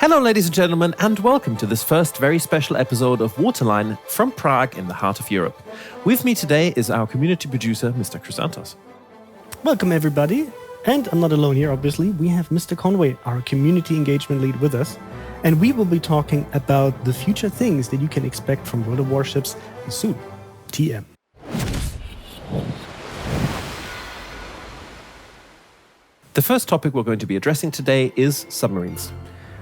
Hello, ladies and gentlemen, and welcome to this first very special episode of Waterline from Prague in the heart of Europe. With me today is our community producer, Mr. Chrysanthos. Welcome, everybody. And I'm not alone here, obviously. We have Mr. Conway, our community engagement lead, with us. And we will be talking about the future things that you can expect from World of Warships soon. TM. The first topic we're going to be addressing today is submarines.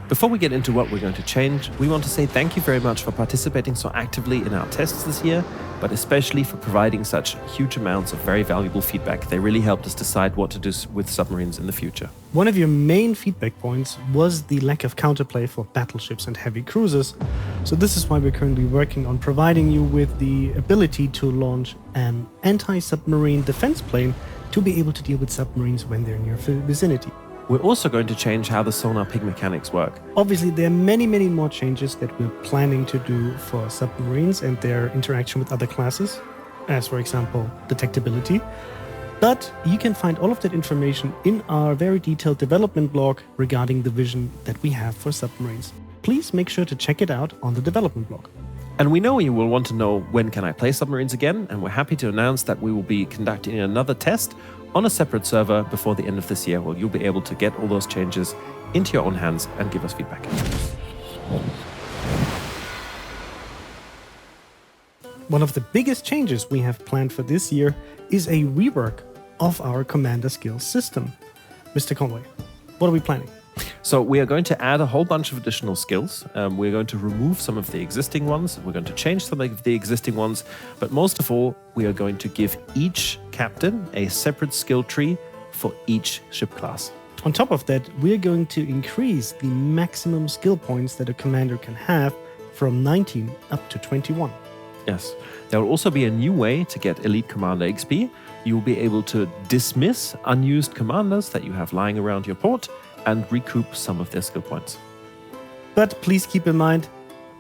Before we get into what we're going to change, we want to say thank you very much for participating so actively in our tests this year, but especially for providing such huge amounts of very valuable feedback. They really helped us decide what to do with submarines in the future. One of your main feedback points was the lack of counterplay for battleships and heavy cruisers. So this is why we're currently working on providing you with the ability to launch an anti-submarine defense plane to be able to deal with submarines when they're in your vicinity. We're also going to change how the sonar ping mechanics work. Obviously, there are many more changes that we're planning to do for submarines and their interaction with other classes, as for example, detectability. But you can find all of that information in our very detailed development blog regarding the vision that we have for submarines. Please make sure to check it out on the development blog. And we know you will want to know when can I play submarines again, and we're happy to announce that we will be conducting another test on a separate server before the end of this year, where you'll be able to get all those changes into your own hands and give us feedback. One of the biggest changes we have planned for this year is a rework of our commander skills system. Mr. Conway, what are we planning? So we are going to add a whole bunch of additional skills. We're going to remove some of the existing ones. We're going to change some of the existing ones. But most of all, we are going to give each captain a separate skill tree for each ship class. On top of that, we're going to increase the maximum skill points that a commander can have from 19 up to 21. Yes. There will also be a new way to get Elite Commander XP. You will be able to dismiss unused commanders that you have lying around your port and recoup some of their skill points. But please keep in mind,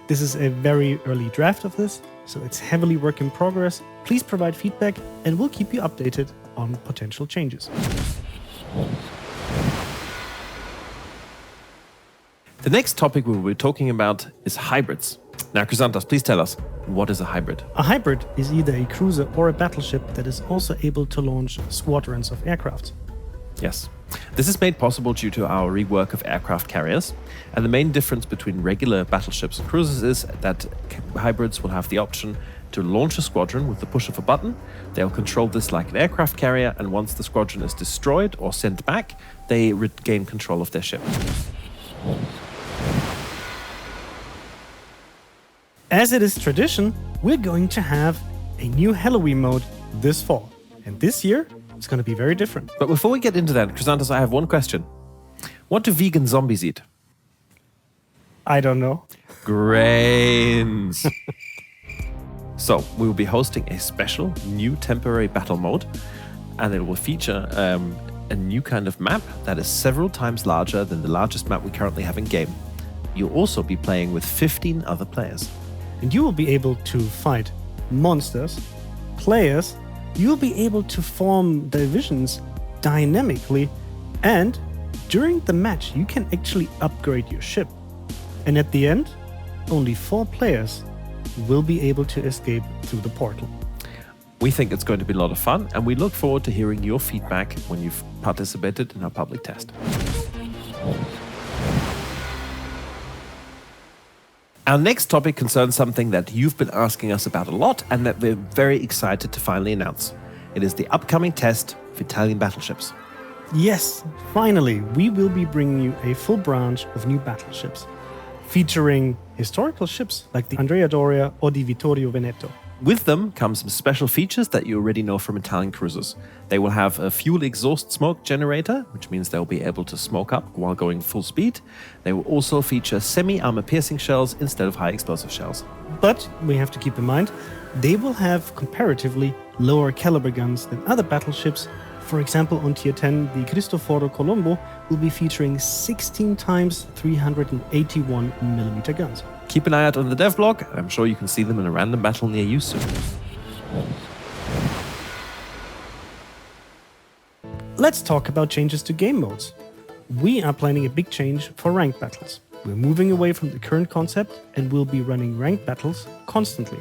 this is a very early draft of this, so it's heavily work in progress. Please provide feedback and we'll keep you updated on potential changes. The next topic we will be talking about is hybrids. Now, Chrysanthos, please tell us, what is a hybrid? A hybrid is either a cruiser or a battleship that is also able to launch squadrons of aircraft. Yes. This is made possible due to our rework of aircraft carriers, and the main difference between regular battleships and cruisers is that hybrids will have the option to launch a squadron with the push of a button. They'll control this like an aircraft carrier, and once the squadron is destroyed or sent back, they regain control of their ship. As it is tradition, we're going to have a new Halloween mode this fall, and this year it's going to be very different. But before we get into that, Chrysanthos, I have one question. What do vegan zombies eat? I don't know. Grains. So, we will be hosting a special new temporary battle mode, and it will feature a new kind of map that is several times larger than the largest map we currently have in game. You'll also be playing with 15 other players. And you will be able to fight monsters, players. You'll be able to form divisions dynamically, and during the match you can actually upgrade your ship. And at the end, only 4 players will be able to escape through the portal. We think it's going to be a lot of fun, and we look forward to hearing your feedback when you've participated in our public test. Our next topic concerns something that you've been asking us about a lot and that we're very excited to finally announce. It is the upcoming test of Italian battleships. Yes, finally, we will be bringing you a full branch of new battleships, featuring historical ships like the Andrea Doria or the Vittorio Veneto. With them come some special features that you already know from Italian cruisers. They will have a fuel exhaust smoke generator, which means they'll be able to smoke up while going full speed. They will also feature semi-armor piercing shells instead of high explosive shells. But we have to keep in mind, they will have comparatively lower caliber guns than other battleships. For example, on Tier 10, the Cristoforo Colombo will be featuring 16 times 381mm guns. Keep an eye out on the dev blog, and I'm sure you can see them in a random battle near you soon. Let's talk about changes to game modes. We are planning a big change for ranked battles. We're moving away from the current concept and will be running ranked battles constantly.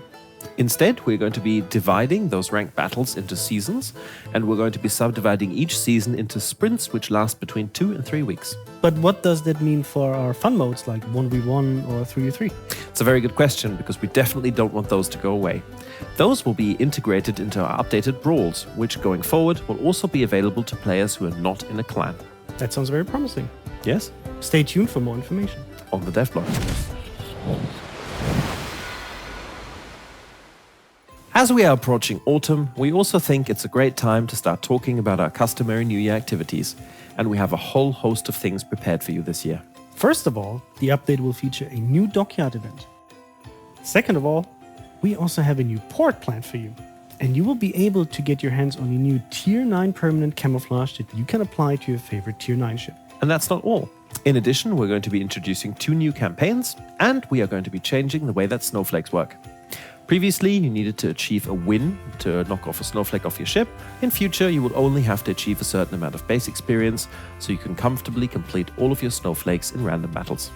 Instead, we're going to be dividing those ranked battles into seasons, and we're going to be subdividing each season into sprints which last between 2 and 3 weeks. But what does that mean for our fun modes like 1v1 or 3v3? It's a very good question, because we definitely don't want those to go away. Those will be integrated into our updated brawls, which going forward will also be available to players who are not in a clan. That sounds very promising. Yes? Stay tuned for more information. On the dev blog. As we are approaching autumn, we also think it's a great time to start talking about our customary New Year activities, and we have a whole host of things prepared for you this year. First of all, the update will feature a new dockyard event. Second of all, we also have a new port planned for you, and you will be able to get your hands on a new Tier 9 permanent camouflage that you can apply to your favorite Tier 9 ship. And that's not all. In addition, we're going to be introducing 2 new campaigns, and we are going to be changing the way that snowflakes work. Previously, you needed to achieve a win to knock off a snowflake off your ship. In future, you will only have to achieve a certain amount of base experience, so you can comfortably complete all of your snowflakes in random battles.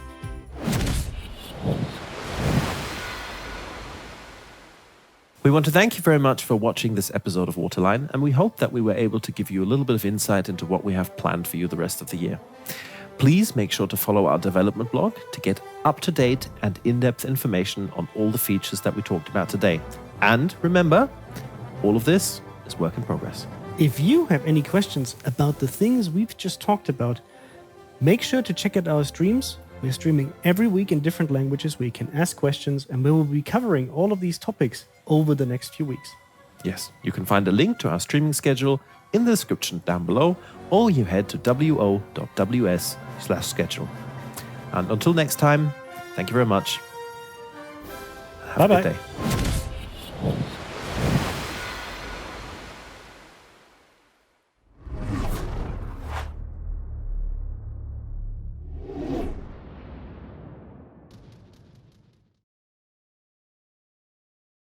We want to thank you very much for watching this episode of Waterline, and we hope that we were able to give you a little bit of insight into what we have planned for you the rest of the year. Please make sure to follow our development blog to get up-to-date and in-depth information on all the features that we talked about today. And remember, all of this is work in progress. If you have any questions about the things we've just talked about, make sure to check out our streams. We're streaming every week in different languages where you can ask questions, and we will be covering all of these topics over the next few weeks. Yes, you can find a link to our streaming schedule in the description down below, or you head to wo.ws/schedule. And until next time, thank you very much. Have a good day.